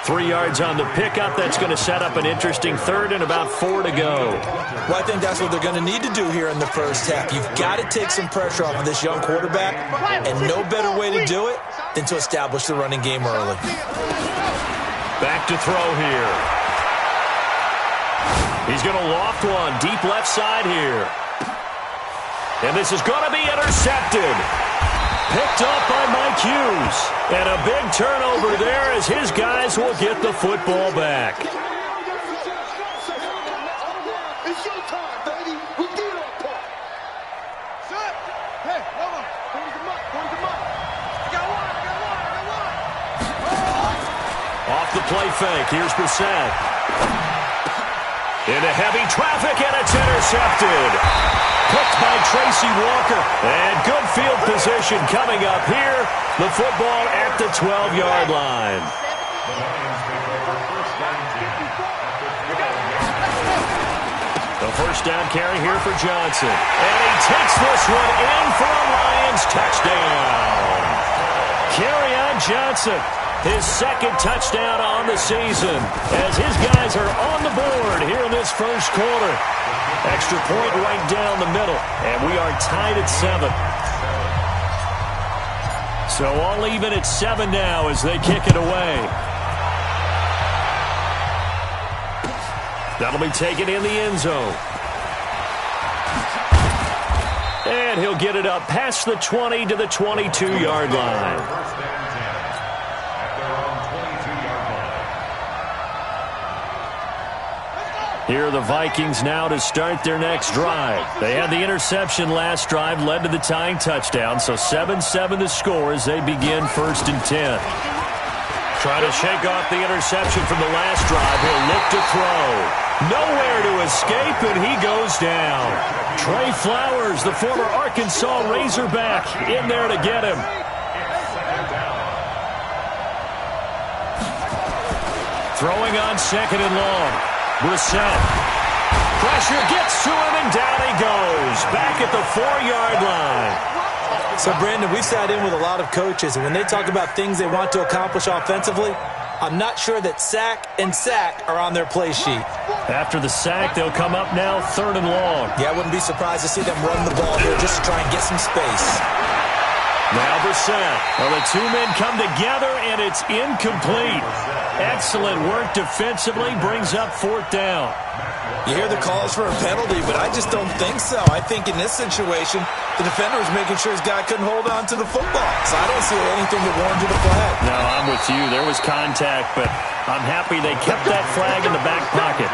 3 yards on the pickup. That's going to set up an interesting third and about 4 to go. Well, I think that's what they're going to need to do here in the first half. You've got to take some pressure off of this young quarterback, and no better way to do it than to establish the running game early. Back to throw here. He's going to loft one deep left side here. And this is going to be intercepted. Picked up by Mike Hughes. And a big turnover there as his guys will get the football back. It's your time, baby. We did our part. Set. Hey, hold on. Point him up. I got one. Off the play fake. Here's Brissett. Into heavy traffic, and it's intercepted. Picked by Tracy Walker. And good field position coming up here. The football at the 12-yard line. The first down carry here for Johnson. And he takes this one in for a Lions touchdown. Kerryon Johnson, his second touchdown on the season, as his guys are on the board here in this first quarter. Extra point right down the middle, and we are tied at 7. So all even at 7 now as they kick it away. That'll be taken in the end zone. And he'll get it up past the 20 to the 22-yard line. Here are the Vikings now to start their next drive. They had the interception last drive, led to the tying touchdown, so 7-7 the score as they begin 1st and 10. Trying to shake off the interception from the last drive. He'll look to throw. Nowhere to escape, and he goes down. Trey Flowers, the former Arkansas Razorback, in there to get him. Throwing on 2nd and long. Brissett. Pressure gets to him, and down he goes. Back at the 4-yard line. So, Brandon, we've sat in with a lot of coaches, and when they talk about things they want to accomplish offensively, I'm not sure that sack and sack are on their play sheet. After the sack, they'll come up now 3rd and long. Yeah, I wouldn't be surprised to see them run the ball here just to try and get some space. Now Brissett. Well, the two men come together, and it's incomplete. Excellent work defensively, brings up 4th down. You hear the calls for a penalty, but I just don't think so. I think in this situation, the defender was making sure his guy couldn't hold on to the football. So I don't see anything that warranted a flag. No, I'm with you. There was contact, but I'm happy they kept that flag in the back pocket.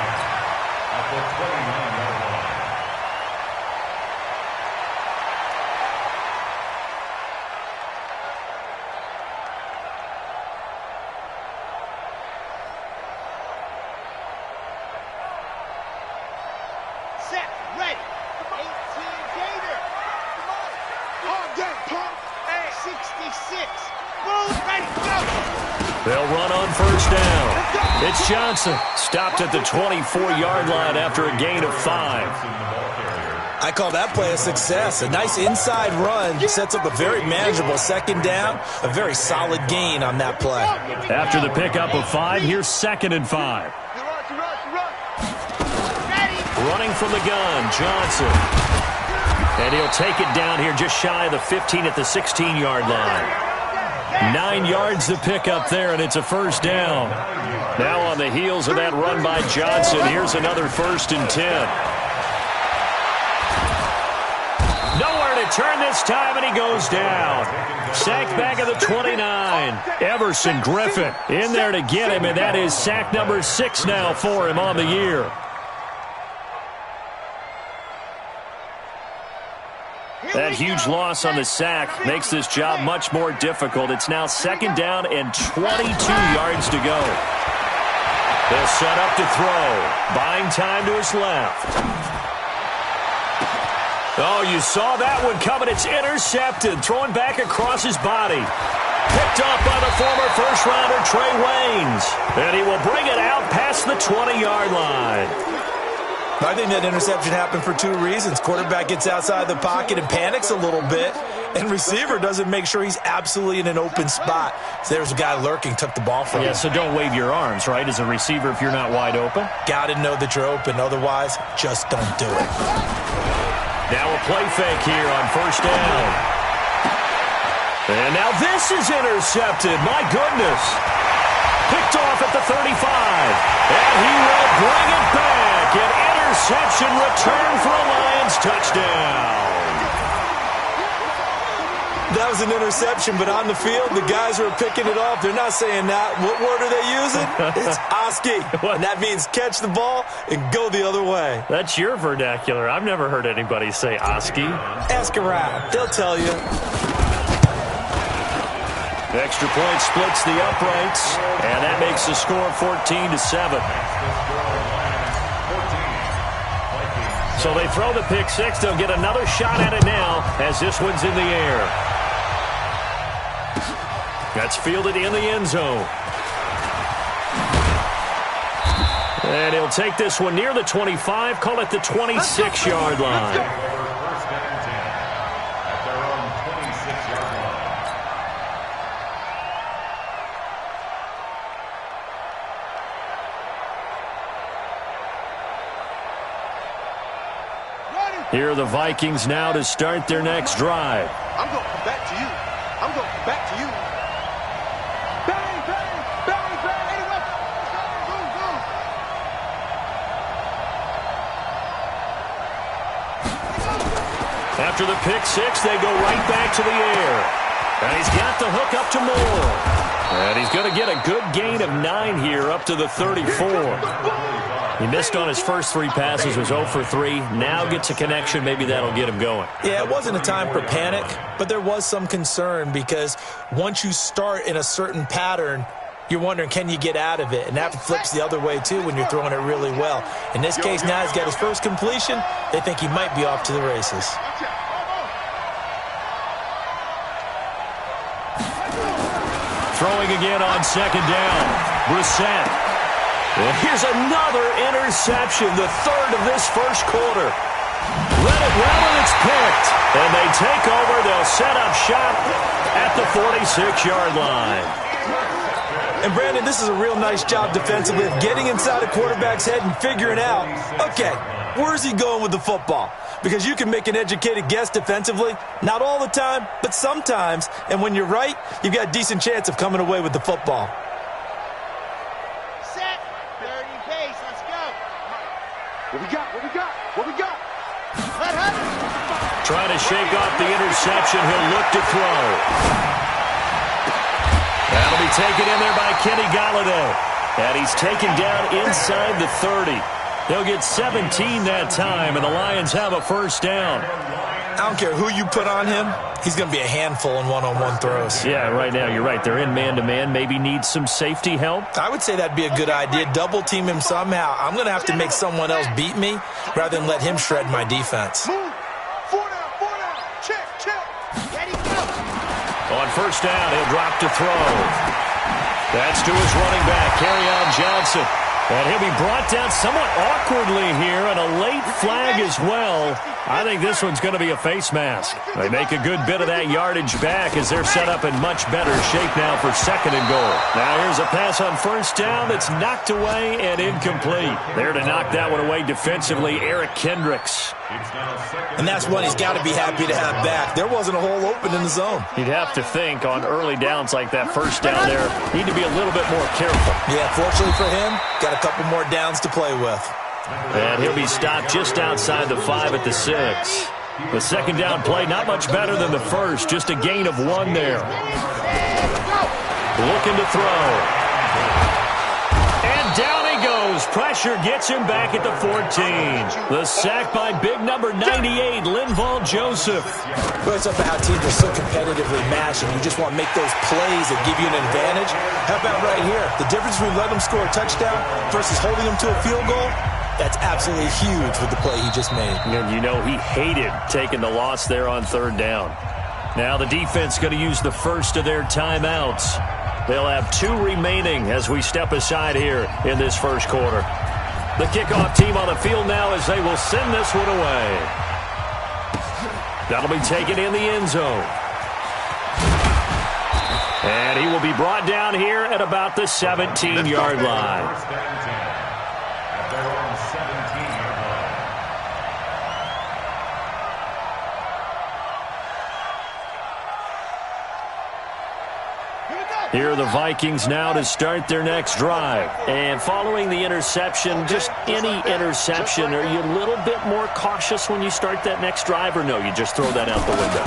They'll run on 1st down. It's Johnson, stopped at the 24-yard line after a gain of 5. I call that play a success. A nice inside run sets up a very manageable 2nd down, a very solid gain on that play. After the pickup of 5, here's 2nd and 5. Running from the gun, Johnson. And he'll take it down here just shy of the 15 at the 16-yard line. 9 yards to pick up there, and it's a 1st down. Now on the heels of that run by Johnson, here's another 1st and 10. Nowhere to turn this time, and he goes down. Sack back at the 29. Everson Griffin in there to get him, and that is sack number 6 now for him on the year. That huge loss on the sack makes this job much more difficult. It's now 2nd down and 22 yards to go. They'll set up to throw. Buying time to his left. Oh, you saw that one coming. It's intercepted. Throwing back across his body. Picked up by the former first-rounder Trey Waynes. And he will bring it out past the 20-yard line. I think that interception happened for 2 reasons. Quarterback gets outside the pocket and panics a little bit, And receiver doesn't make sure he's absolutely in an open spot. So there's a guy lurking, took the ball from him. Yeah, so don't wave your arms, right, as a receiver if you're not wide open. Got to know that you're open. Otherwise, just don't do it. Now a play fake here on first down. And now this is intercepted. My goodness. Picked off at the 35. And he will bring it back. An interception return for a Lions touchdown. That was an interception, but on the field, the guys who are picking it off, they're not saying that. What word are they using? It's Oski. And that means catch the ball and go the other way. That's your vernacular. I've never heard anybody say Oski. Ask around. They'll tell you. Extra point splits the uprights, and that makes the score 14-7. So they throw the pick six. They'll get another shot at it now as this one's in the air. That's fielded in the end zone. And he'll take this one near the 25, call it the 26-yard line. Here are the Vikings now to start their next drive. I'm going back to you. I'm going back to you. Bang, bang, bang, bang. Anyway, go. After the pick six, they go right back to the air. And he's got the hook up to Moore. And he's going to get a good gain of 9 here up to the 34. He missed on his first 3 passes, was 0 for 3. Now gets a connection. Maybe that'll get him going. Yeah, it wasn't a time for panic, but there was some concern because once you start in a certain pattern, you're wondering, can you get out of it? And that flips the other way, too, when you're throwing it really well. In this case, now he's got his first completion. They think he might be off to the races. Throwing again on second down. Brissett. And here's another interception, the third of this first quarter. Let it well, and it's picked. And they take over. They'll set up shop at the 46-yard line. And, Brandon, this is a real nice job defensively of getting inside a quarterback's head and figuring out, okay, where's he going with the football? Because you can make an educated guess defensively. Not all the time, but sometimes. And when you're right, you've got a decent chance of coming away with the football. What we got? What we got? What we got? Trying to shake off the interception. He'll look to throw. That'll be taken in there by Kenny Golladay. And he's taken down inside the 30. They'll get 17 that time, and the Lions have a first down. I don't care who you put on him. He's going to be a handful in one-on-one throws. Yeah, right now, you're right. They're in man-to-man. Maybe needs some safety help. I would say that'd be a good idea. Double team him somehow. I'm going to have to make someone else beat me rather than let him shred my defense. Move. 4 down. Check. Ready, go. On first down, he'll drop to throw. That's to his running back, Kerryon Johnson. And he'll be brought down somewhat awkwardly here, and a late flag as well. I think this one's going to be a face mask. They make a good bit of that yardage back as they're set up in much better shape now for second and goal. Now here's a pass on first down that's knocked away and incomplete. There to knock that one away defensively, Eric Kendricks. And that's one he's got to be happy to have back. There wasn't a hole open in the zone. You'd have to think on early downs like that first down there, need to be a little bit more careful. Yeah, fortunately for him, got a couple more downs to play with. And he'll be stopped just outside the 5 at the 6. The second down play, not much better than the first, just a gain of 1 there. Looking to throw. And down he goes. Pressure gets him back at the 14. The sack by big number 98, Linval Joseph. Well, it's up to how teams are so competitively matched, and you just want to make those plays that give you an advantage. How about right here? The difference between letting them score a touchdown versus holding them to a field goal, that's absolutely huge with the play he just made. And you know he hated taking the loss there on third down. Now the defense going to use the first of their timeouts. They'll have 2 remaining as we step aside here in this first quarter. The kickoff team on the field now as they will send this one away. That'll be taken in the end zone. And he will be brought down here at about the 17-yard line. Here are the Vikings now to start their next drive. And following the interception, just any interception, are you a little bit more cautious when you start that next drive, or no, you just throw that out the window?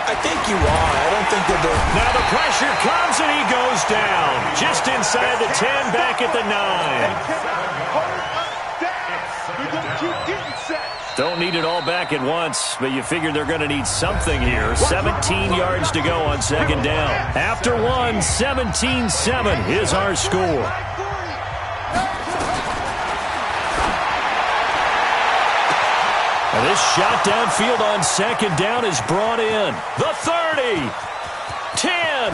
I think you are. I don't think that they're... Now the pressure comes and he goes down. Just inside the 10, back at the 9. Don't need it all back at once, but you figure they're going to need something here. 17 yards to go on second down. After one, 17-7 is our score. And this shot downfield on second down is brought in. The 30, 10,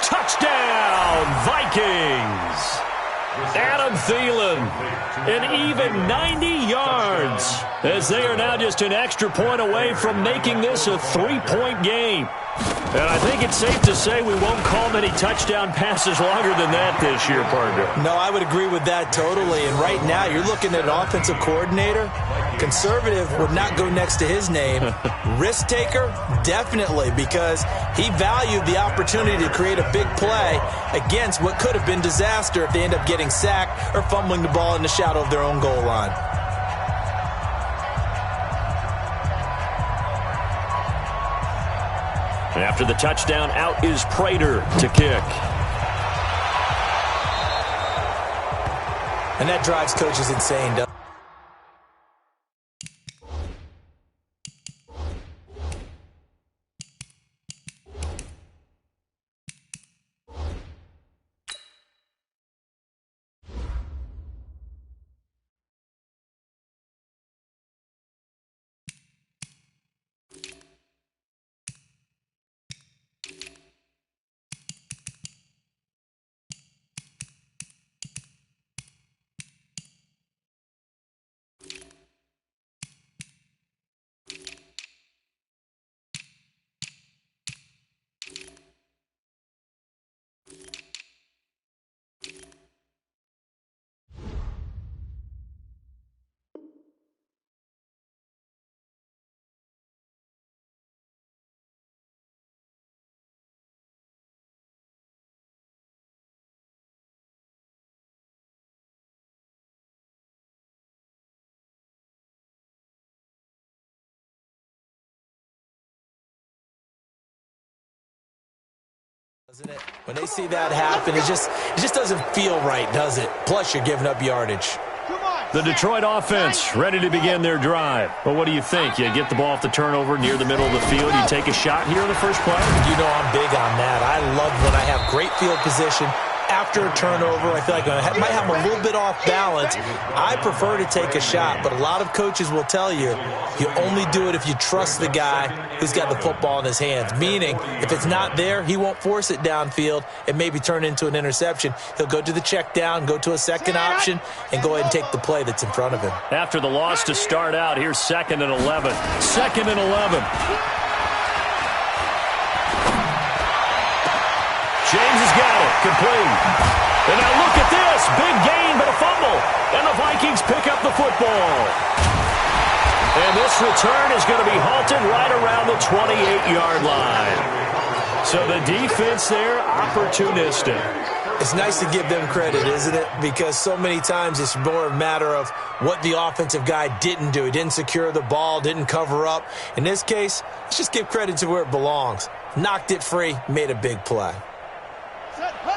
touchdown, Vikings. Adam Thielen, an even 90 yards, as they are now just an extra point away from making this a 3-point game. And I think it's safe to say we won't call many touchdown passes longer than that this year, partner. No, I would agree with that totally. And right now, you're looking at an offensive coordinator. Conservative would not go next to his name. Risk taker, definitely, because he valued the opportunity to create a big play against what could have been disaster if they end up getting sacked or fumbling the ball in the shadow of their own goal line. And after the touchdown, out is Prater to kick. And that drives coaches insane, doesn't it? It? When they see that happen, it just doesn't feel right, does it? Plus, you're giving up yardage. The Detroit offense ready to begin their drive. Well, what do you think? You get the ball off the turnover near the middle of the field. You take a shot here in the first play? You know I'm big on that. I love when I have great field position. After a turnover, I feel like I might have a little bit off balance. I prefer to take a shot, but a lot of coaches will tell you, you only do it if you trust the guy who's got the football in his hands. Meaning, if it's not there, he won't force it downfield and maybe turn into an interception. He'll go to the check down, go to a second option, and go ahead and take the play that's in front of him. After the loss to start out, here's 2nd and 11. 2nd and 11. James has got it. Complete. And now look at this. Big gain, but a fumble. And the Vikings pick up the football. And this return is going to be halted right around the 28-yard line. So the defense there, opportunistic. It's nice to give them credit, isn't it? Because so many times it's more a matter of what the offensive guy didn't do. He didn't secure the ball, didn't cover up. In this case, let's just give credit to where it belongs. Knocked it free, made a big play.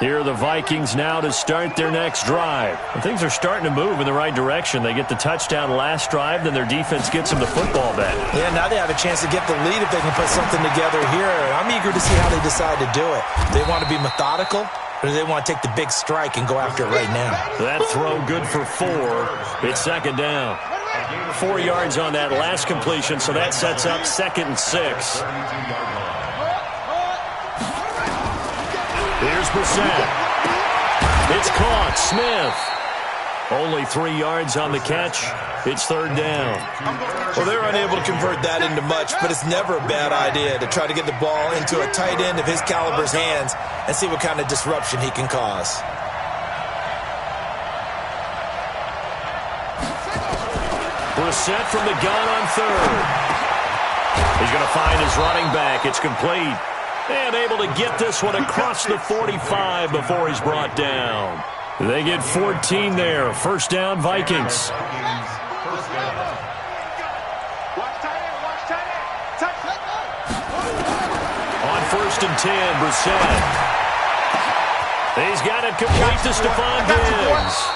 Here are the Vikings now to start their next drive. And things are starting to move in the right direction. They get the touchdown last drive, then their defense gets them the football back. Yeah, now they have a chance to get the lead if they can put something together here. I'm eager to see how they decide to do it. Do they want to be methodical, or do they want to take the big strike and go after it right now? That throw good for 4. It's 2nd down. 4 yards on that last completion, so that sets up 2nd and 6. Here's Brissett. It's caught. Smith. Only 3 yards on the catch. It's third down. Well, they're unable to convert that into much, but it's never a bad idea to try to get the ball into a tight end of his caliber's hands and see what kind of disruption he can cause. Brissett from the gun on third. He's going to find his running back. It's complete. And able to get this one across the 45 before he's brought down. They get 14 there. First down, Vikings. On first and 10, Brissett. He's got it complete to Stephon Diggs.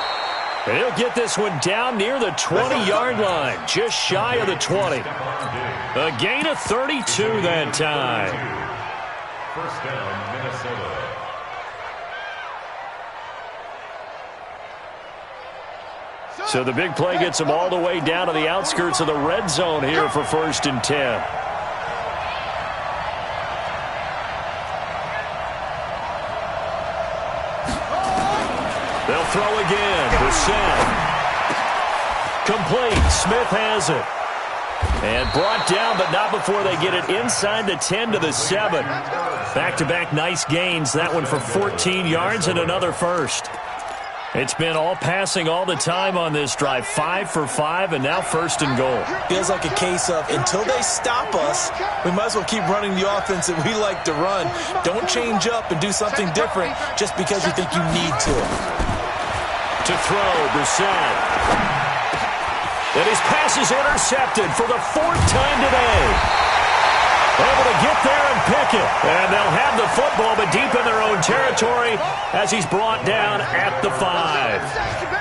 And he'll get this one down near the 20-yard line, just shy of the 20. A gain of 32 that time. First down, Minnesota. So the big play gets him all the way down to the outskirts of the red zone here for first and 10. They'll throw again. Brissett. Complete. Smith has it. And brought down, but not before they get it inside the 10 to the 7. Back-to-back nice gains. That one for 14 yards and another first. It's been all passing all the time on this drive. 5 for 5, and now first and goal. Feels like a case of until they stop us, we might as well keep running the offense that we like to run. Don't change up and do something different just because you think you need to. To throw, Brissett. And his pass is intercepted for the 4th time today. Able to get there and pick it. And they'll have the football, but deep in their own territory as he's brought down at the 5.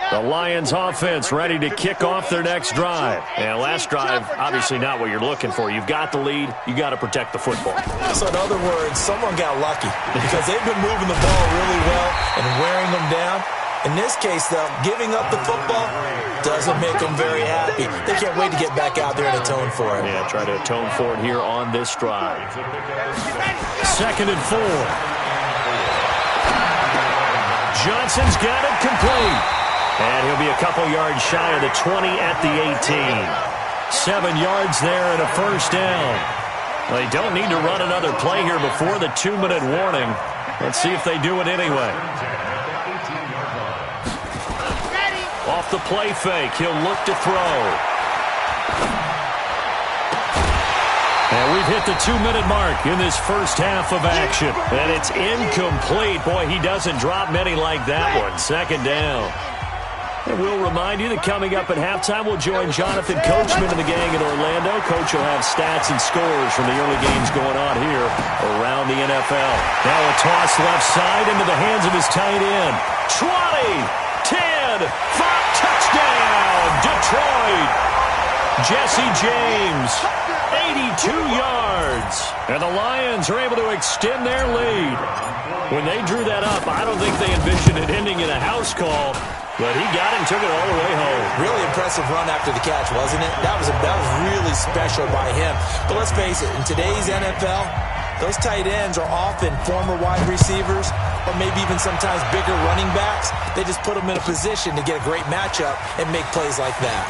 The Lions offense ready to kick off their next drive. And last drive, obviously not what you're looking for. You've got the lead. You got to protect the football. So in other words, someone got lucky because they've been moving the ball really well and wearing them down. In this case, though, giving up the football doesn't make them very happy. They can't wait to get back out there and atone for it. Yeah, try to atone for it here on this drive. 2nd and 4. Johnson's got it complete. And he'll be a couple yards shy of the 20 at the 18. 7 yards there and a first down. They don't need to run another play here before the 2-minute warning. Let's see if they do it anyway. Off the play fake, he'll look to throw. And we've hit the 2-minute mark in this first half of action. And it's incomplete. Boy, he doesn't drop many like that one. 2nd down. And we'll remind you that coming up at halftime, we'll join Jonathan Coachman and the gang in Orlando. Coach will have stats and scores from the early games going on here around the NFL. Now a toss left side into the hands of his tight end. 20, 10, 5, touchdown, Detroit. Jesse James, 82 yards. And the Lions are able to extend their lead. When they drew that up, I don't think they envisioned it ending in a house call. But he got it and took it all the way home. Really impressive run after the catch, wasn't it? That was really special by him. But let's face it, in today's NFL, those tight ends are often former wide receivers or maybe even sometimes bigger running backs. They just put them in a position to get a great matchup and make plays like that.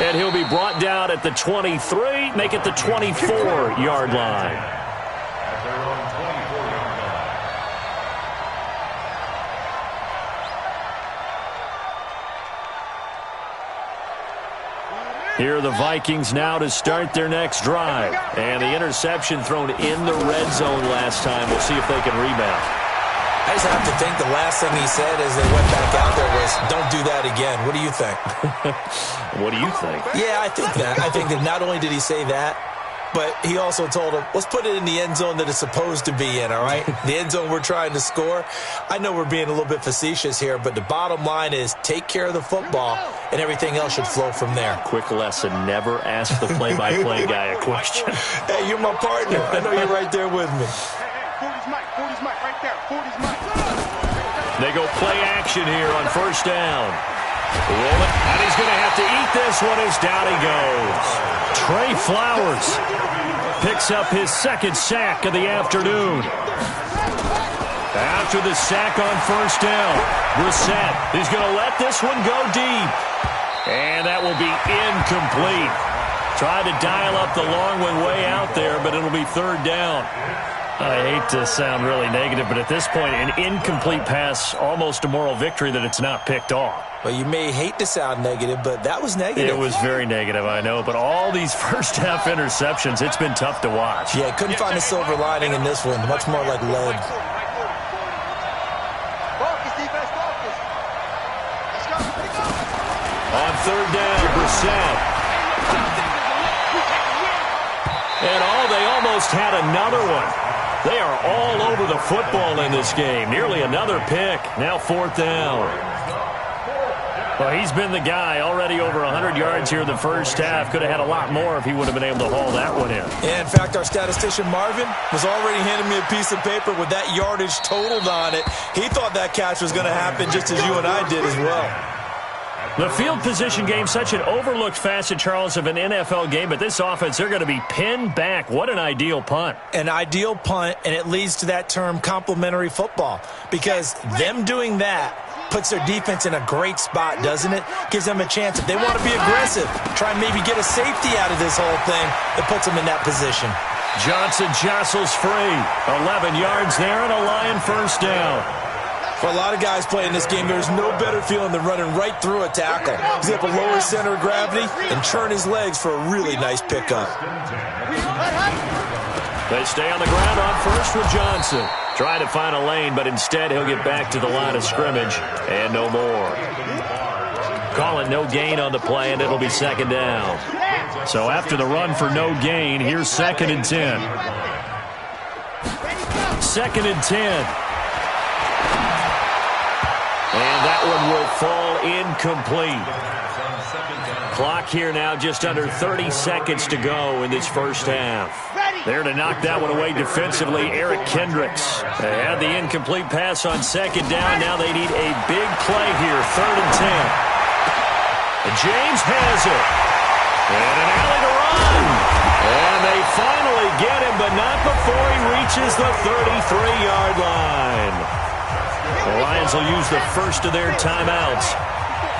And he'll be brought down at the 23, make it the 24-yard line. Here are the Vikings now to start their next drive. And the interception thrown in the red zone last time. We'll see if they can rebound. I just have to think the last thing he said as they went back out there was, don't do that again. What do you think? What do you think? Yeah, I think that. I think that not only did he say that, but he also told him, let's put it in the end zone that it's supposed to be in, all right? The end zone we're trying to score. I know we're being a little bit facetious here, but the bottom line is take care of the football, and everything else should flow from there. Quick lesson, never ask the play-by-play guy a question. Hey, you're my partner. I know you're right there with me. They go play action here on first down. Roll it, and he's going to have to eat this one as down he goes. Trey Flowers picks up his second sack of the afternoon. After the sack on first down, Brissett is going to let this one go deep. And that will be incomplete. Tried to dial up the long one way out there, but it'll be third down. I hate to sound really negative, but at this point, an incomplete pass, almost a moral victory that it's not picked off. Well, you may hate to sound negative, but that was negative. It was very negative, I know, but all these first-half interceptions, it's been tough to watch. Yeah, couldn't find a silver lining in this one. Much more like lead. On third down, Brissett. And they almost had another one. They are all over the football in this game. Nearly another pick. Now fourth down. Well, he's been the guy. Already over 100 yards here in the first half. Could have had a lot more if he would have been able to haul that one in. Yeah, in fact, our statistician Marvin was already handing me a piece of paper with that yardage totaled on it. He thought that catch was going to happen just as you and I did as well. The field position game, such an overlooked facet, Charles, of an NFL game, but this offense, they're going to be pinned back. What an ideal punt. An ideal punt, and it leads to that term complementary football, because them doing that puts their defense in a great spot, doesn't it? Gives them a chance. If they want to be aggressive, try and maybe get a safety out of this whole thing, it puts them in that position. Johnson jostles free. 11 yards there and a Lion first down. For a lot of guys playing this game, there's no better feeling than running right through a tackle. He's able to lower his center of gravity and churn his legs for a really nice pickup. They stay on the ground on first with Johnson. Trying to find a lane, but instead he'll get back to the line of scrimmage and no more. Call it no gain on the play, and it'll be second down. So after the run for no gain, here's 2nd and 10. 2nd and 10. And that one will fall incomplete. Clock here now, just under 30 seconds to go in this first half. There to knock that one away defensively, Eric Kendricks. They had the incomplete pass on second down. Now they need a big play here, 3rd and 10. And James has it. And an alley to run. And they finally get him, but not before he reaches the 33-yard line. The Lions will use the first of their timeouts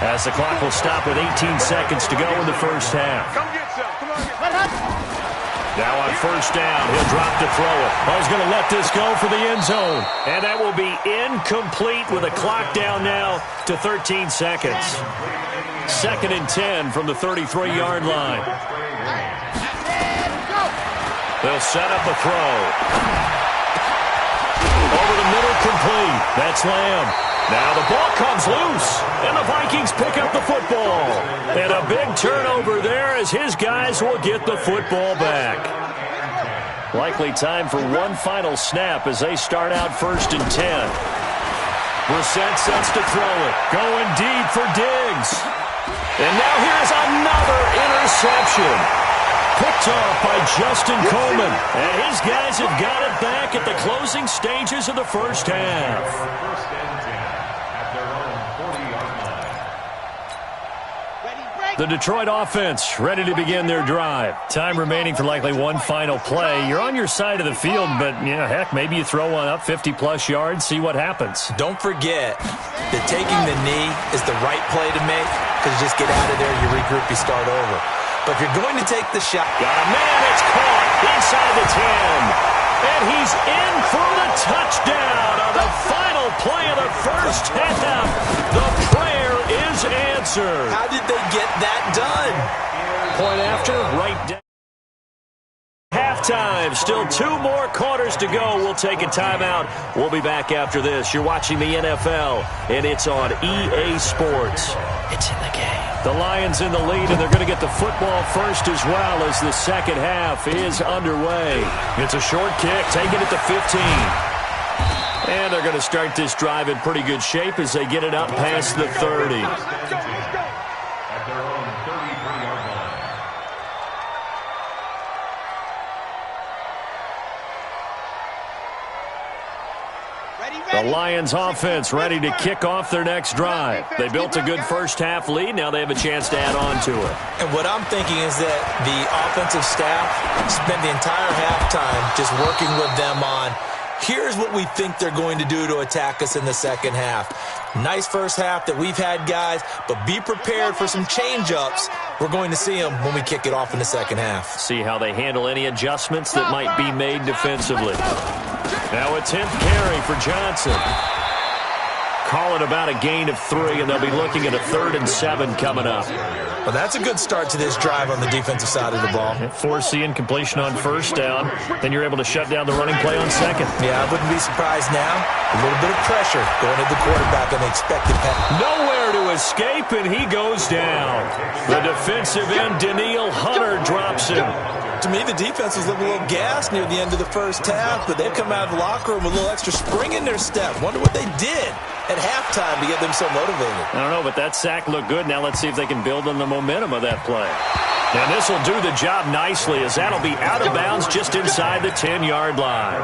as the clock will stop with 18 seconds to go in the first half. Now on first down, he'll drop to throw it. Oh, he's going to let this go for the end zone. And that will be incomplete with a clock down now to 13 seconds. 2nd and 10 from the 33-yard line. They'll set up a throw. Over the middle, complete. That's Lamb. Now the ball comes loose, and the Vikings pick up the football. And a big turnover there as his guys will get the football back. Likely time for one final snap as they start out 1st and 10. Brissett sets to throw it. Going deep for Diggs. And now here's another interception. Picked off by Justin Coleman. And his guys have got it back at the closing stages of the first half. First and 10 at their own 40-yard line. The Detroit offense ready to begin their drive. Time remaining for likely one final play. You're on your side of the field, but, heck, maybe you throw one up 50-plus yards, see what happens. Don't forget that taking the knee is the right play to make, because you just get out of there, you regroup, you start over. But if you're going to take the shot... Got a man, it's caught inside the 10. And he's in for the touchdown on the final play of the first half. The prayer is answered. How did they get that done? Point after, right down. Halftime. Still 2 more quarters to go. We'll take a timeout. We'll be back after this. You're watching the NFL, and it's on EA Sports. It's in the game. The Lions in the lead, and they're going to get the football first as well as the second half is underway. It's a short kick, taking it to 15. And they're going to start this drive in pretty good shape as they get it up past the 30. At their own 33-yard line. Ready, The Lions offense ready to kick off their next drive. They built a good first-half lead. Now they have a chance to add on to it. And what I'm thinking is that the offensive staff spent the entire halftime just working with them on, here's what we think they're going to do to attack us in the second half. Nice first half that we've had, guys, but be prepared for some change-ups. We're going to see them when we kick it off in the second half. See how they handle any adjustments that might be made defensively. Now a 10th carry for Johnson. Call it about a gain of 3, and they'll be looking at a 3rd and 7 coming up. Well, that's a good start to this drive on the defensive side of the ball. Force the incompletion on first down. Then you're able to shut down the running play on second. Yeah, I wouldn't be surprised now. A little bit of pressure going at the quarterback on the expected pass. Nowhere to escape, and he goes down. The defensive end, Daniil Hunter, drops him. To me, the defense was looking a little gassed near the end of the first half, but they've come out of the locker room with a little extra spring in their step. Wonder what they did at halftime to get them so motivated. I don't know, but that sack looked good. Now let's see if they can build on the momentum of that play. And this will do the job nicely, as that'll be out of bounds just inside the 10-yard line.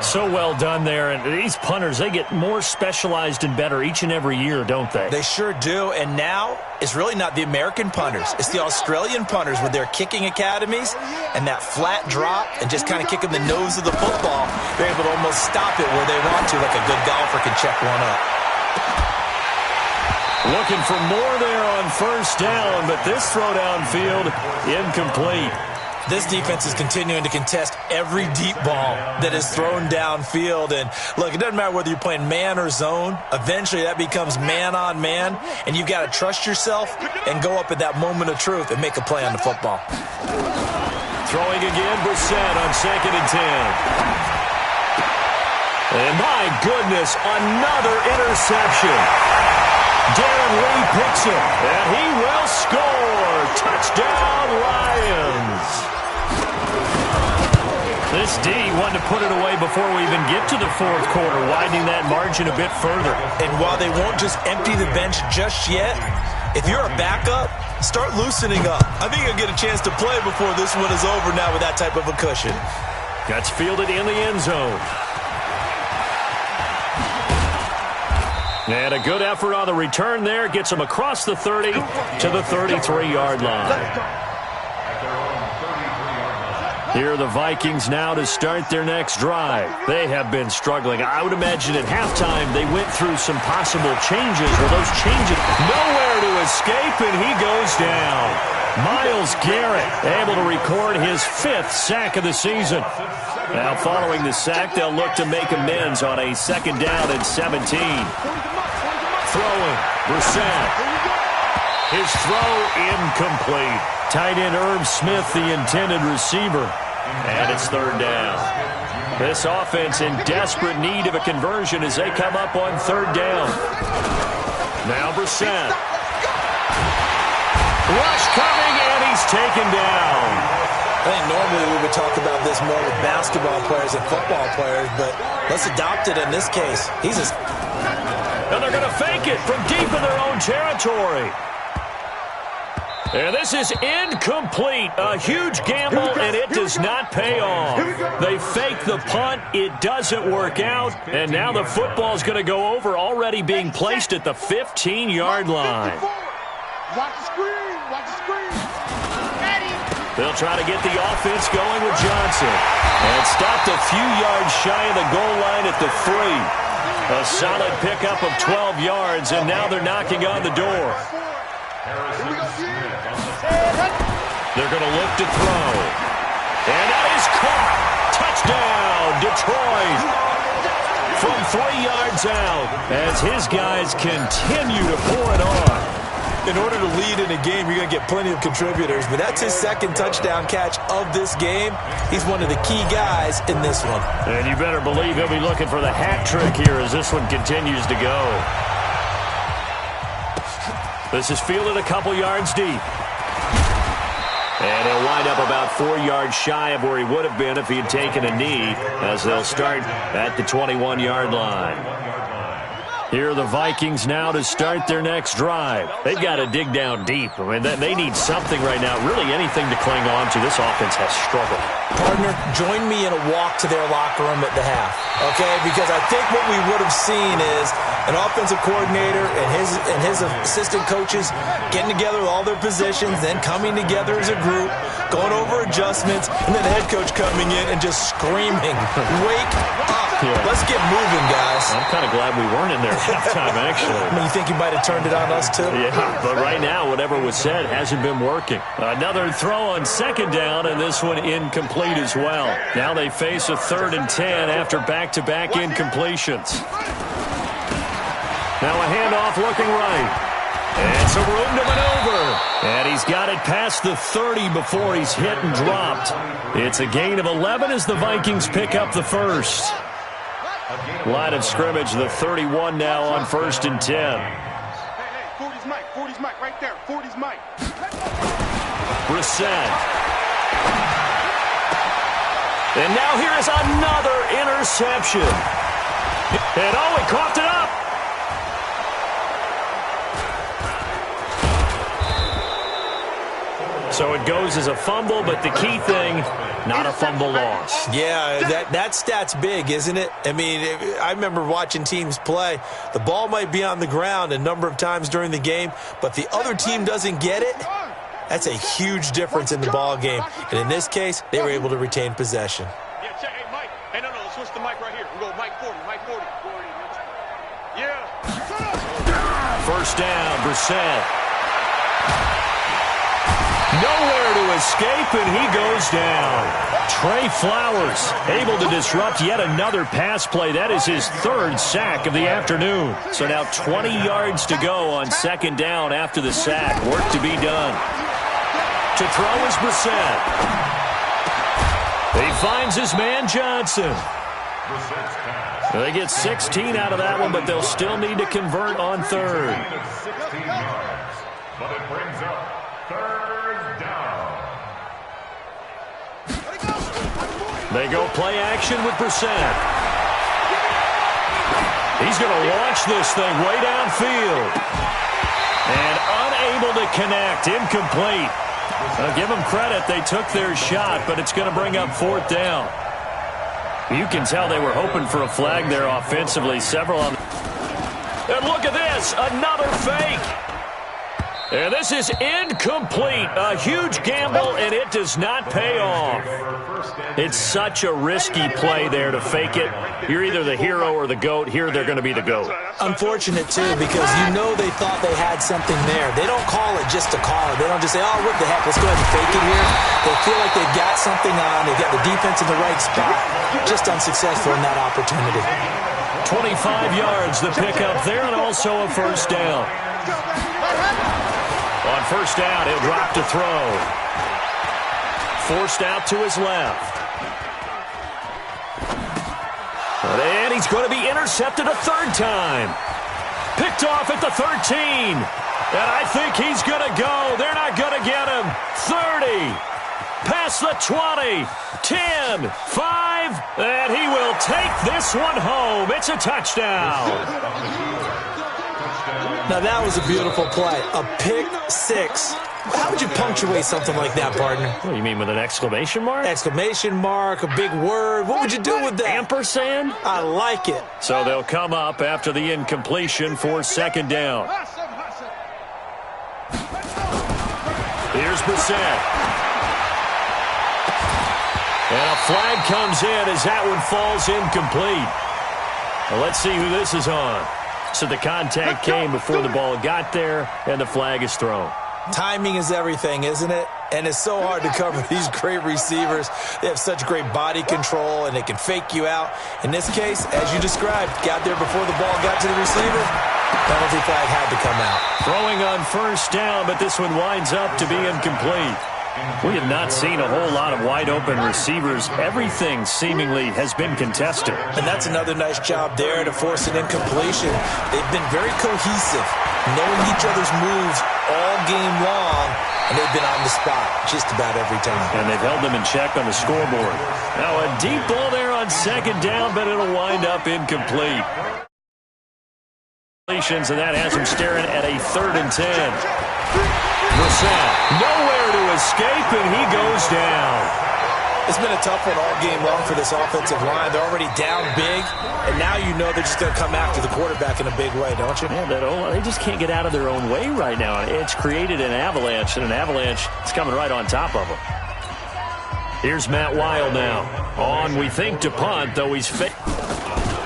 So well done there. And these punters, they get more specialized and better each and every year, don't they? They sure do. And now it's really not the American punters. It's the Australian punters with their kicking academies and that flat drop and just kind of kicking the nose of the football. They're able to almost stop it where they want to, like a good golfer can check one up. Looking for more there on first down, but this throw downfield incomplete. This defense is continuing to contest every deep ball that is thrown downfield. And, look, it doesn't matter whether you're playing man or zone. Eventually that becomes man-on-man, and you've got to trust yourself and go up at that moment of truth and make a play on the football. Throwing again, Brissett on 2nd and 10. And, my goodness, another interception. Darren Lee picks it, and he will score. Touchdown, Lions. This D wanted to put it away before we even get to the fourth quarter, widening that margin a bit further. And while they won't just empty the bench just yet, if you're a backup, start loosening up. I think you'll get a chance to play before this one is over now with that type of a cushion. Gets fielded in the end zone. And a good effort on the return there. Gets them across the 30 to the 33-yard line. Here are the Vikings now to start their next drive. They have been struggling. I would imagine at halftime they went through some possible changes. Well, those changes, nowhere to escape, and he goes down. Myles Garrett able to record his 5th sack of the season. Now following the sack, they'll look to make amends on a 2nd down and 17. Throwing, Brissett. His throw incomplete. Tight end Irv Smith, the intended receiver. And it's 3rd down. This offense in desperate need of a conversion as they come up on 3rd down. Now Brissett. Rush coming, and he's taken down. I think normally we would talk about this more with basketball players and football players, but let's adopt it in this case. He's just... And they're going to fake it from deep in their own territory. And this is incomplete. A huge gamble, and it does not pay off. They fake the punt. It doesn't work out. And now the football's going to go over, already being placed at the 15-yard line. Watch the screen. Watch the screen. They'll try to get the offense going with Johnson. And stopped a few yards shy of the goal line at the 3. A solid pickup of 12 yards, and now they're knocking on the door. They're going to look to throw. And that is caught. Touchdown, Detroit. From 3 yards out as his guys continue to pour it on. In order to lead in a game, you're going to get plenty of contributors, but that's his 2nd touchdown catch of this game. He's one of the key guys in this one. And you better believe he'll be looking for the hat trick here as this one continues to go. This is fielded a couple yards deep. And he'll wind up about 4 yards shy of where he would have been if he had taken a knee, as they'll start at the 21-yard line. Here are the Vikings now to start their next drive. They've got to dig down deep. I mean, they need something right now, really anything to cling on to. This offense has struggled. Partner, join me in a walk to their locker room at the half, okay? Because I think what we would have seen is an offensive coordinator and his assistant coaches getting together with all their positions, then coming together as a group, going over adjustments, and then the head coach coming in and just screaming, "Wake up. Let's get moving, guys." I'm kind of glad we weren't in there at halftime, actually. I mean, you think you might have turned it on us, too? Yeah, but right now, whatever was said hasn't been working. Another throw on second down, and this one incomplete as well. Now they face a 3rd and 10 after back-to-back incompletions. Now a handoff looking right. And some room to maneuver. And he's got it past the 30 before he's hit and dropped. It's a gain of 11 as the Vikings pick up the first. Line of scrimmage, the 31 now on 1st and 10. Hey, 40's Mike. 40's Mike right there. 40's Mike. Brissett. And now here is another interception. And oh, he coughed it up. So it goes as a fumble, but the key thing, not a fumble loss. Yeah, that stat's big, isn't it? I mean, I remember watching teams play. The ball might be on the ground a number of times during the game, but the other team doesn't get it. That's a huge difference in the ball game. And in this case, they were able to retain possession. Yeah, check. Hey, Mike. Hey, no, let's switch the mic right here. We go Mike 40. Mike 40. Yeah. First down, Brissett. Nowhere to escape, and he goes down. Trey Flowers able to disrupt yet another pass play. That is his 3rd sack of the afternoon. So now 20 yards to go on second down after the sack. Work to be done. To throw is Brissett. He finds his man Johnson. They get 16 out of that one, but they'll still need to convert on 3rd. 16 yards, but it brings up 3rd down. They go play action with Brissett. He's going to launch this thing way downfield. And unable to connect, incomplete. I'll give them credit, they took their shot, but it's going to bring up 4th down. You can tell they were hoping for a flag there offensively. Several on. And look at this, another fake. And this is incomplete. A huge gamble, and it does not pay off. It's such a risky play there to fake it. You're either the hero or the GOAT. Here, they're going to be the GOAT. Unfortunate, too, because you know they thought they had something there. They don't call it just to call it. They don't just say, oh, what the heck, let's go ahead and fake it here. They feel like they've got something on. They've got the defense in the right spot. Just unsuccessful in that opportunity. 25 yards the pickup there, and also a first down. On first down, he'll drop to throw. Forced out to his left. And he's going to be intercepted a 3rd time. Picked off at the 13. And I think he's going to go. They're not going to get him. 30. Past the 20. 10. 5. And he will take this one home. It's a touchdown. Now, that was a beautiful play. A pick 6. How would you punctuate something like that, partner? What do you mean, with an exclamation mark? Exclamation mark, a big word. What would you do with that? Ampersand? I like it. So they'll come up after the incompletion for second down. Here's Brissett. And a flag comes in as that one falls incomplete. Well, let's see who this is on. So the contact came before the ball got there, and the flag is thrown. Timing is everything, isn't it? And it's so hard to cover these great receivers. They have such great body control, and they can fake you out. In this case, as you described, got there before the ball got to the receiver. Penalty flag had to come out. Throwing on first down, but this one winds up to be incomplete. We have not seen a whole lot of wide-open receivers. Everything seemingly has been contested. And that's another nice job there to force an incompletion. They've been very cohesive, knowing each other's moves all game long, and they've been on the spot just about every time. And they've held them in check on the scoreboard. Now a deep ball there on second down, but it'll wind up incomplete. And that has him staring at a 3rd and 10. Brissett, nowhere to escape, and he goes down. It's been a tough one all game long for this offensive line. They're already down big, and now you know they're just going to come after the quarterback in a big way, don't you? Yeah, they just can't get out of their own way right now. It's created an avalanche, and an avalanche is coming right on top of them. Here's Matt Weil now. On, we think, to punt, though he's fake.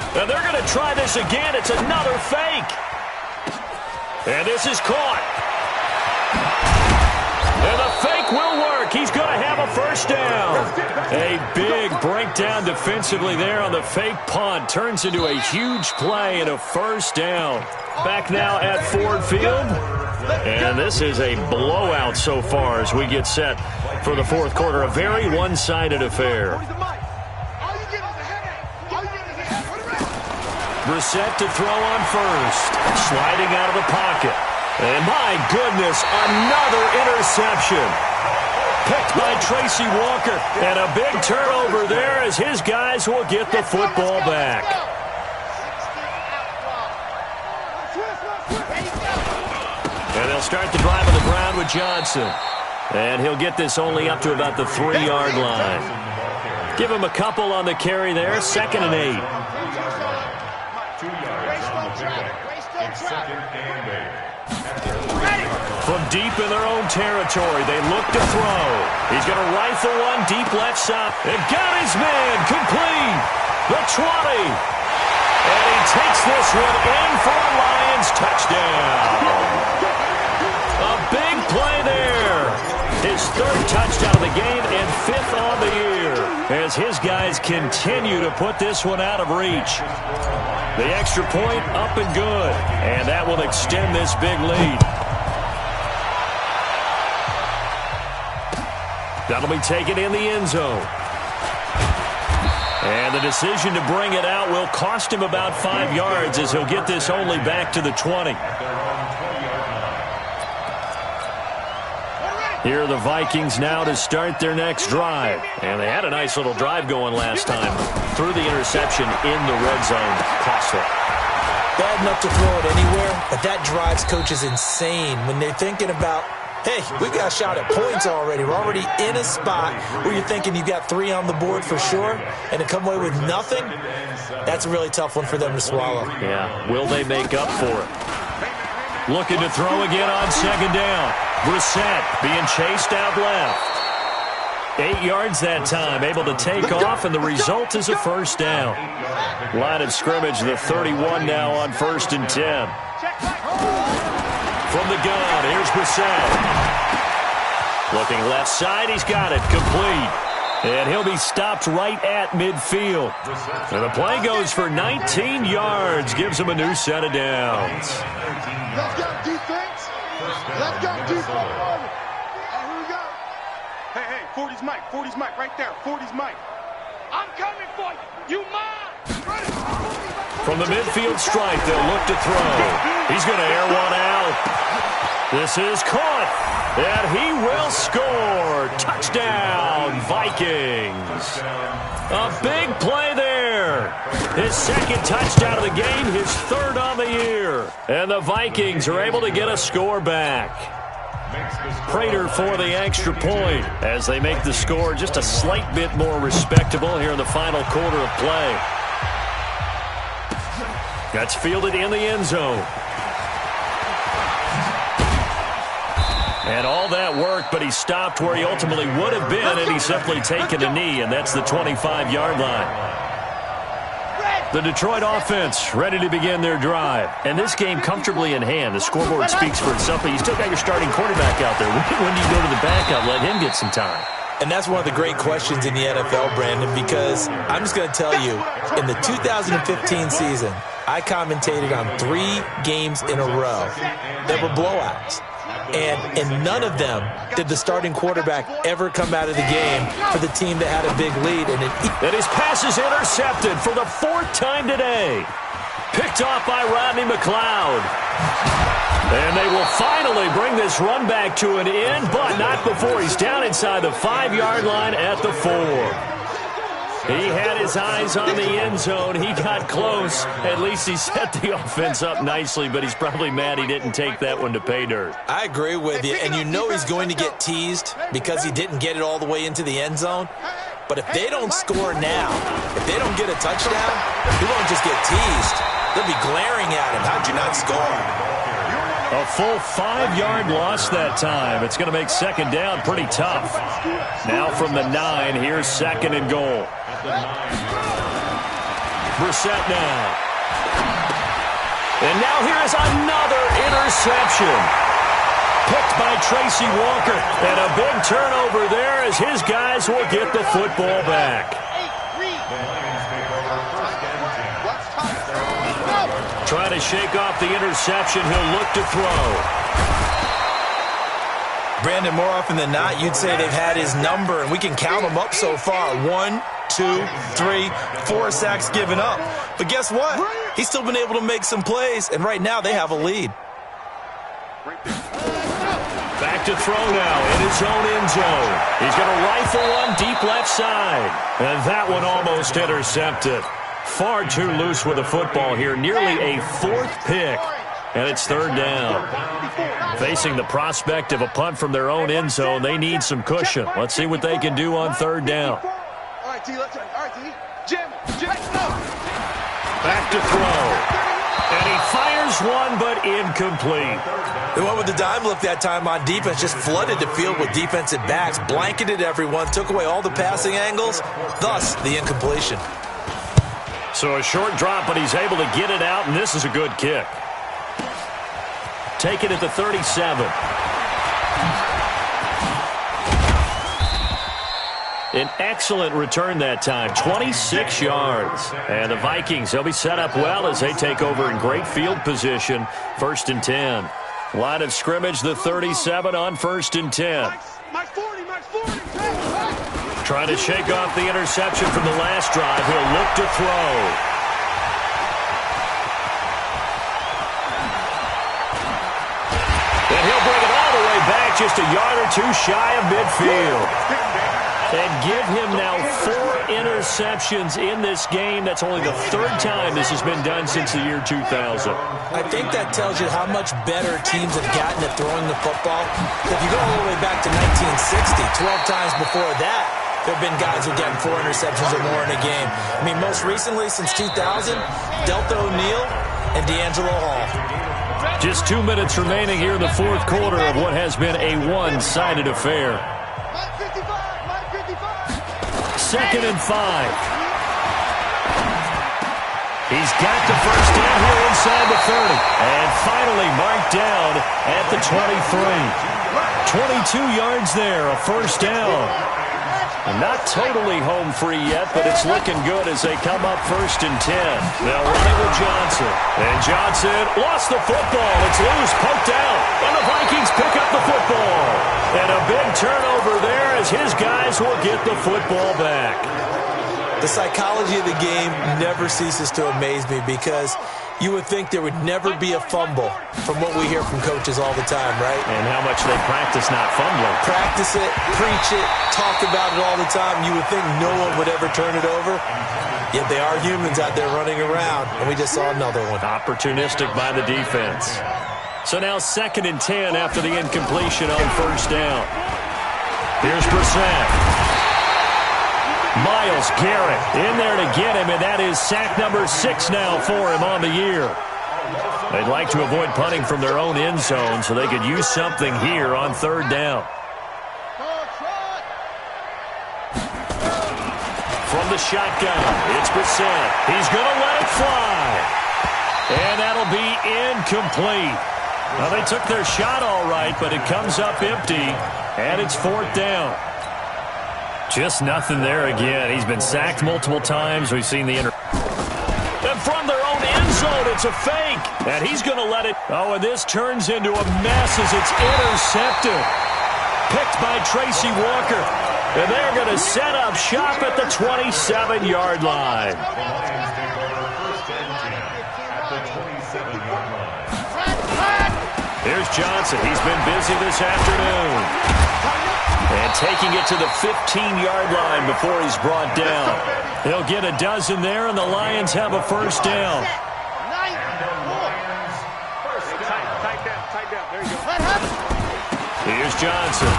And they're going to try this again. It's another fake. And this is caught. And the fake will work. He's going to have a first down. A big breakdown defensively there on the fake punt. Turns into a huge play and a first down. Back now at Ford Field. And this is a blowout so far as we get set for the fourth quarter. A very one-sided affair. Brissett to throw on first. Sliding out of the pocket. And my goodness, another interception. Picked by Tracy Walker. And a big turnover there as his guys will get the football back. And they'll start the drive on the ground with Johnson. And he'll get this only up to about the 3-yard line. Give him a couple on the carry there. 2nd and 8. From deep in their own territory, they look to throw. He's going to rifle one deep left side. And got his man complete. The 20. And he takes this one in for a Lions touchdown. A big play there. His 3rd touchdown of the game and 5th on the year. As his guys continue to put this one out of reach. The extra point up and good. And that will extend this big lead. That'll be taken in the end zone. And the decision to bring it out will cost him about 5 yards as he'll get this only back to the 20. Here are the Vikings now to start their next drive. And they had a nice little drive going last time. Threw the interception in the red zone. Costly. Bad enough to throw it anywhere, but that drives coaches insane when they're thinking about, hey, we got a shot at points already. We're already in a spot where you're thinking you got 3 on the board for sure, and to come away with nothing, that's a really tough one for them to swallow. Yeah, will they make up for it? Looking to throw again on 2nd down. Brissett being chased out left. 8 yards that time, able to take off, and the result is a first down. Line of scrimmage, the 31 now on 1st and 10. From the gun, here's Brissett. Looking left side, he's got it, complete. And he'll be stopped right at midfield. And the play goes for 19 yards, gives him a new set of downs. Let's go defense. Let's go defense. Here we go. Hey, 40's Mike. 40's Mike right there. 40's Mike. I'm coming for you. You mine. From the midfield strike, they'll look to throw. He's going to air one out. This is caught. And he will score. Touchdown, Vikings. A big play there. His 2nd touchdown of the game, his 3rd on the year. And the Vikings are able to get a score back. Prater for the extra point as they make the score just a slight bit more respectable here in the final quarter of play. That's fielded in the end zone. And all that work, but he stopped where he ultimately would have been, and he's simply taken a knee, and that's the 25-yard line. The Detroit offense ready to begin their drive. And this game comfortably in hand. The scoreboard speaks for itself, but you still got your starting quarterback out there. When do you go to the backup, let him get some time? And that's one of the great questions in the NFL, Brandon, because I'm just going to tell you, in the 2015 season, I commentated on 3 games in a row that were blowouts. And in none of them did the starting quarterback ever come out of the game for the team that had a big lead. And his pass is intercepted for the 4th time today. Picked off by Rodney McLeod. And they will finally bring this run back to an end, but not before he's down inside the 5-yard line at the 4. He had his eyes on the end zone. He got close. At least he set the offense up nicely, but he's probably mad he didn't take that one to pay dirt. I agree with you, and you know he's going to get teased because he didn't get it all the way into the end zone. But if they don't score now, if they don't get a touchdown, he won't just get teased. They'll be glaring at him. How'd you not score? A full 5-yard loss that time. It's going to make second down pretty tough. Now from the 9, here's second and goal. Brissett now. And now here is another interception. Picked by Tracy Walker. And a big turnover there as his guys will get the football back. Trying to shake off the interception. He'll look to throw. Brandon, more often than not, you'd say they've had his number, and we can count them up so far. 1, 2, 3, 4 sacks given up. But guess what? He's still been able to make some plays, and right now they have a lead. Back to throw now in his own end zone. He's going to rifle one deep left side. And that one almost intercepted. Far too loose with the football here. Nearly a 4th pick. And it's third down. Facing the prospect of a punt from their own end zone, they need some cushion. Let's see what they can do on third down. All right, T, let's all right, T. Jim, Back to throw. And he fires one, but incomplete. They went with the dime look that time on defense, just flooded the field with defensive backs, blanketed everyone, took away all the passing angles, thus the incompletion. So a short drop, but he's able to get it out, and this is a good kick. Take it at the 37. An excellent return that time, 26 yards. And the Vikings, they'll be set up well as they take over in great field position, 1st and 10. Line of scrimmage, the 37 on 1st and 10. my 40. Trying to shake off the interception from the last drive. He'll look to throw. And he'll bring it all the way back, just a yard or two shy of midfield. And give him now 4 interceptions in this game. That's only the 3rd time this has been done since the year 2000. I think that tells you how much better teams have gotten at throwing the football. If you go all the way back to 1960, 12 times before that, there have been guys who are getting 4 interceptions or more in a game. I mean, most recently, since 2000, Delta O'Neal and D'Angelo Hall. Just 2 minutes remaining here in the 4th quarter of what has been a one-sided affair. 2nd and 5. He's got the first down here inside the 30. And finally marked down at the 23. 22 yards there, a first down. Not totally home free yet, but it's looking good as they come up 1st and 10. They'll run it with Johnson. And Johnson lost the football. It's loose, poked out. And the Vikings pick up the football. And a big turnover there as his guys will get the football back. The psychology of the game never ceases to amaze me because you would think there would never be a fumble from what we hear from coaches all the time, right? And how much they practice not fumbling. Practice it, preach it, talk about it all the time. You would think no one would ever turn it over. Yet they are humans out there running around, and we just saw another one. Opportunistic by the defense. So now 2nd and 10 after the incompletion on 1st down. Here's Brissett. Myles Garrett in there to get him, and that is sack number 6 now for him on the year. They'd like to avoid punting from their own end zone so they could use something here on 3rd down. From the shotgun, it's Brissett. He's going to let it fly. And that'll be incomplete. Well, they took their shot all right, but it comes up empty, and it's 4th down. Just nothing there again. He's been sacked multiple times. We've seen the and from their own end zone, it's a fake. And he's going to let it. Oh, and this turns into a mess as it's intercepted. Picked by Tracy Walker. And they're going to set up shop at the 27-yard line. Here's Johnson. He's been busy this afternoon. And taking it to the 15-yard line before he's brought down. He'll get a dozen there, and the Lions have a first down. Tight down. There you go. Here's Johnson.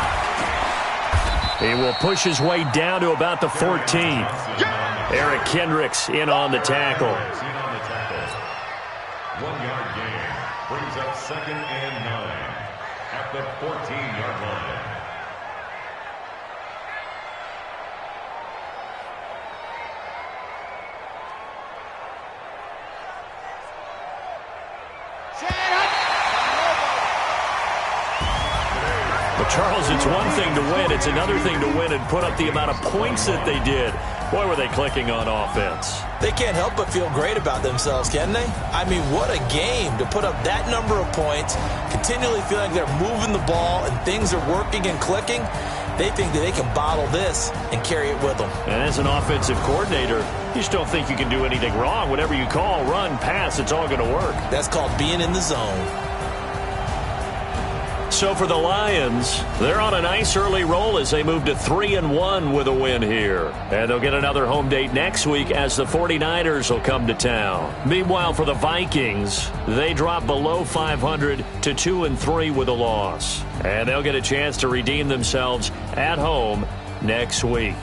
He will push his way down to about the 14. Eric Kendricks in on the tackle. 1-yard gain brings up 2nd and 9 at the 14-yard line. Charles, it's one thing to win. It's another thing to win and put up the amount of points that they did. Boy, were they clicking on offense. They can't help but feel great about themselves, can they? I mean, what a game to put up that number of points, continually feeling they're moving the ball and things are working and clicking. They think that they can bottle this and carry it with them. And as an offensive coordinator, you just don't think you can do anything wrong. Whatever you call, run, pass, it's all going to work. That's called being in the zone. So for the Lions, they're on a nice early roll as they move to 3-1 with a win here. And they'll get another home date next week as the 49ers will come to town. Meanwhile, for the Vikings, they drop below 500 to 2-3 with a loss. And they'll get a chance to redeem themselves at home next week.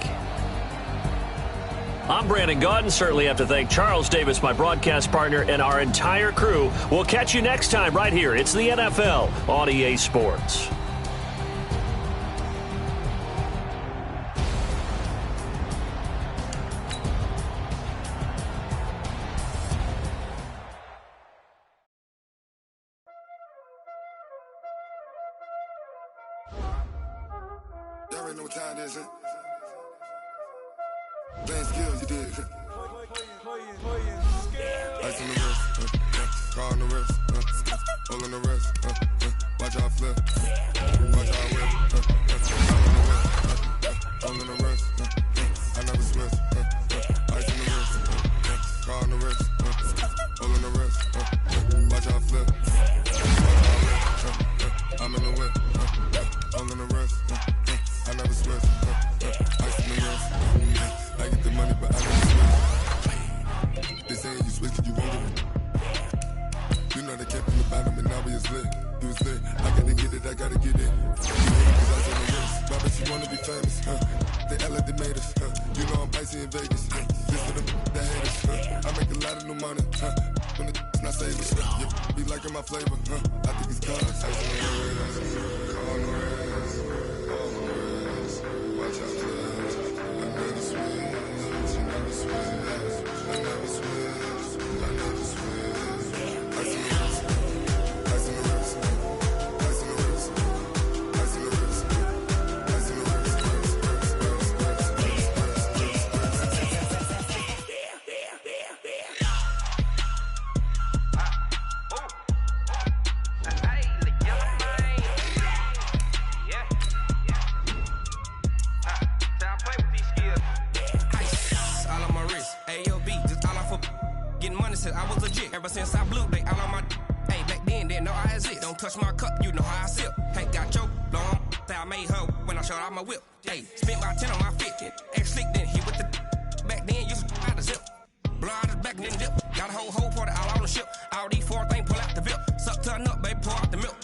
I'm Brandon Gaudin. Certainly have to thank Charles Davis, my broadcast partner, and our entire crew. We'll catch you next time right here. It's the NFL on EA Sports. Y'all already know what time it is, huh? Playing skills, you did. Ice on the wrist, car on the wrist, hole in the wrist, watch out flip, watch out whip, hole in the wrist, I never switch, ice on the wrist, car on the wrist, hole in the wrist, watch out flip, I'm in the whip, hole in the wrist, I never switch, ice on the wrist. I get the money, but I don't switch. They saying you switch, you won't get it. You know they kept in the bottom, and now we is lit. You was lit. I gotta get it, I gotta get it. You hate it, 'cause I was on the race. Why bet you wanna be famous, They act like they made us, You know I'm icy in Vegas, This for them, the haters, I make a lot of new money, When the not savings, be liking my flavor, I think it's cause. Ice on the wrist, on the wrist, on the wrist. Watch out, I never switch. Ever since I blew, they all on my hey, back then, didn't know I exist. Don't touch my cup, you know how I sip. Hey, got choked, long, I made her when I showed out my whip. Hey, spent about 10 on my fit. Ex-slick, then hit with the back then, used to out the zip. Blow out his back, then dip. Got a whole party all on the ship. All these 4 things, pull out the VIP. Suck to a nut, baby, pour out the milk.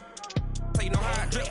So you know how I drip.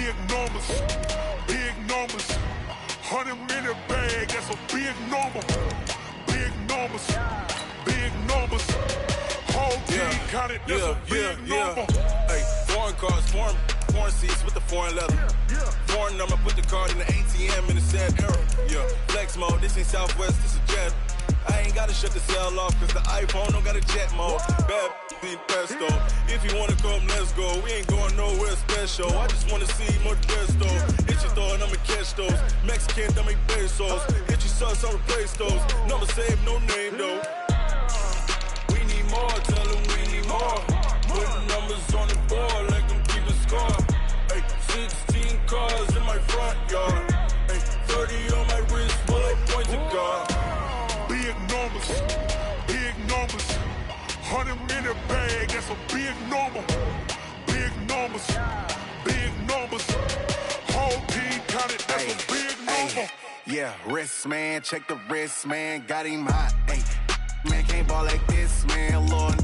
Big numbers, big numbers. 100 in the bag, that's a big number. Big numbers, big numbers. Whole team counted, that's a big number. Hey, foreign cars, foreign seats with the foreign leather. Foreign number, put the card in the ATM in the sad era. Yeah, flex mode, this ain't Southwest, this is jet. I ain't gotta shut the cell off, cause the iPhone don't got a jet mode. Bad be pesto. If you wanna come, let's go. We ain't going nowhere special. I just wanna see more pesto. Hit your thought, I'ma catch those. Mexican, don't make pesos. Hit your sus, I'll replace those. Number save, no name though. We need more, tell them we need more. Putting numbers on the board like I'm keeping score. Hey, 16 cars in my front yard. Hey, 30 on my wrist, bullet point to God. Big numbers, big numbers. 100 in the bag, that's a big number. Big numbers, big numbers. Whole team counted, that's a big number. Yeah, wrist man, check the wrist man, got him hot. Hey, man can't ball like this, man. Lord,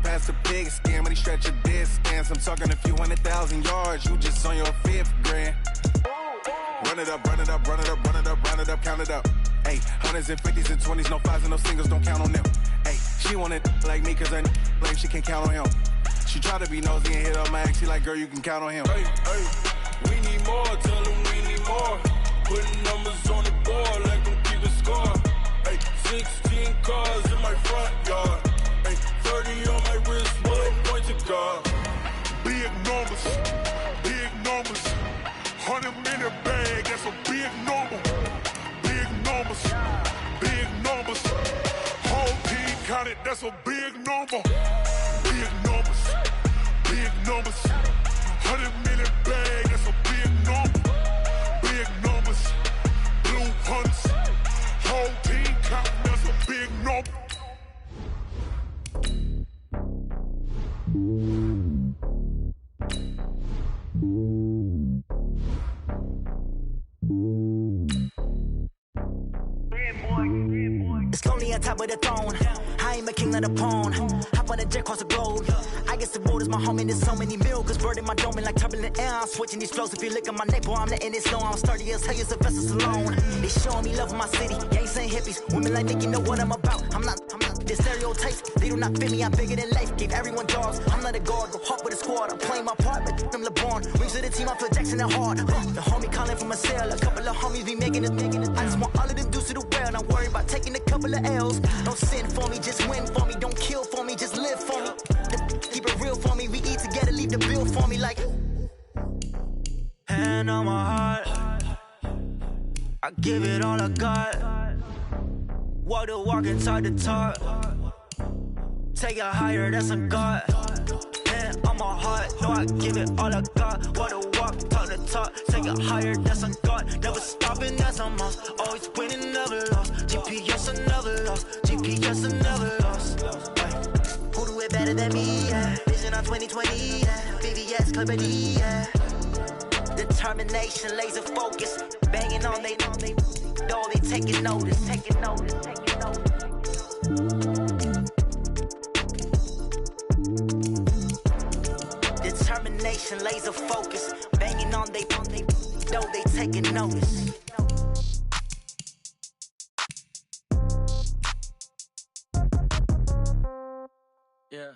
pass the pig skin when he stretch a distance. I'm talking a few 100,000 yards, you just on your 5th grand. Run it up, run it up, run it up, run it up, run it up, count it up. Hey, 100s and 50s and 20s, no 5s and no singles, don't count on them. Hey, she want it like me, cause her blame she can't count on him. She try to be nosy and hit up my ex, she like, girl, you can count on him. Hey, hey, we need more, tell them we need more. Putting numbers on the board like I'm keeping score. Hey, 16 cars in my front yard. Hey, 30 on my wrist, bullet point to God. Big numbers, big numbers. 100 in the bag, that's a big number. Big numbers, big numbers. Whole team counted, that's a big number. Big numbers, big numbers. 100 in the bag, that's a big number. Big numbers, blue hunts. Whole team counting, that's a big number. It's lonely on top of the throne. I ain't a king of the pawn. Hop on a jet across the globe. I guess the road is my home and there's so many miracles burning my dome like turbulent air. I'm switching these flows. If you look at my neck, boy, I'm letting it slow. I'm sturdy as hell, as Sylvester Stallone. They showing me love in my city. Gang saying hippies. Women like Nicky know what I'm about. I'm not the stereotypes. They do not fit me. I'm bigger than life. Gave everyone jobs. I'm not a guard. Go hard with a squad. I'm playing my part, but I'm LeBron. Rings to the team. I feel Jackson and hard. The homie calling from a cell. A couple of homies be making it. I just want all of them dudes to the well. Not worry about taking a couple of L's. Don't sin for me, just win for me. Don't kill for me, just live for me. Keep it real for me. We eat together, leave the bill for me like. Hand on my heart, I give it all I got. Walk the walk and talk the talk. Take it higher, that's a God. Hand on my heart, no, I give it all I got. Walk the walk, talk the talk. Take it higher, that's a God. Never stopping, that's a must. Always winning, never lost. GPS, I never lost. GPS, I never lost. Who do it better than me? Yeah. Vision on 2020. Yeah. VVS, Clippity. Yeah. Determination, laser focus. Banging on they door, they taking notice. Taking notice. Taking notice. Determination, laser focus. Banging on they door, they taking notice. Yeah.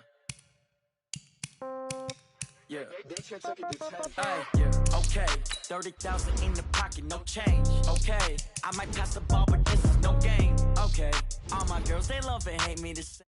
Yeah. Hey, yeah. Okay. 30,000 in the pocket, no change. Okay. I might pass the ball, but this is no game. Okay. All my girls, they love and hate me the same.